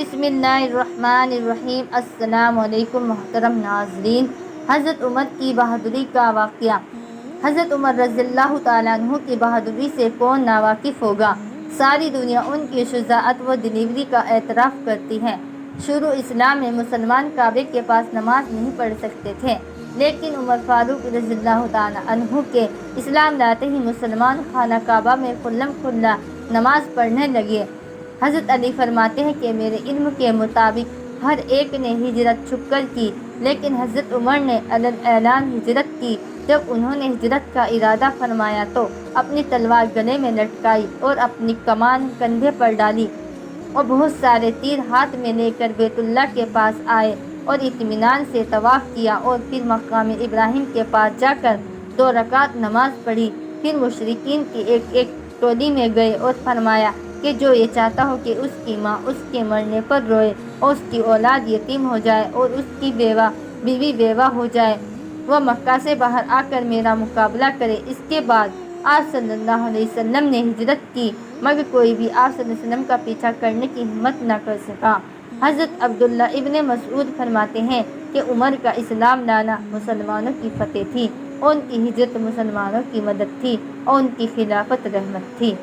बिस्मिल्लाहिर्रहमानिर्रहीम। अस्सलाम वालेकुम मोहतरम नाज़रीन। हज़रत उमर की बहादुरी का वाक़या। हज़रत उमर रज़ियल्लाहु ताला अन्हु की बहादुरी से कौन नावाकिफ़ होगा। सारी दुनिया उनकी शुजाअत व दिलीवरी का एतराफ़ करती है। शुरू इस्लाम में मुसलमान काबे के पास नमाज नहीं पढ़ सकते थे, लेकिन उमर फारूक रज़ियल्लाहु ताला अन्हु के इस्लाम लाते ही मुसलमान खाना काबा में खुल्लम खुल्ला नमाज पढ़ने लगे। हज़रत अली फरमाते हैं कि मेरे इल्म के मुताबिक हर एक ने हिजरत छुपकर की, लेकिन हज़रत उमर ने अलल ऐलान हिजरत की। जब उन्होंने हिजरत का इरादा फरमाया तो अपनी तलवार गले में लटकाई और अपनी कमान कंधे पर डाली और बहुत सारे तीर हाथ में लेकर बैतुल्लाह के पास आए और इत्मीनान से तवाफ़ किया और फिर मकाम इब्राहिम के पास जाकर 2 रकात नमाज पढ़ी। फिर मुशरिकीन की एक टोली में गए और फरमाया कि जो ये चाहता हो कि उसकी माँ उसके मरने पर रोए और उसकी औलाद यतीम हो जाए और उसकी बीवी बेवा हो जाए, वह मक्का से बाहर आकर मेरा मुकाबला करे। इसके बाद आप सल्लल्लाहु अलैहि वसल्लम ने हिजरत की, मगर कोई भी आप सल्लल्लाहु अलैहि वसल्लम का पीछा करने की हिम्मत न कर सका। हज़रत अब्दुल्ला इब्ने मसऊद फरमाते हैं कि उमर का इस्लाम लाना मुसलमानों की फतेह थी, और उनकी हिजरत मुसलमानों की मदद थी और उनकी खिलाफत रहमत थी।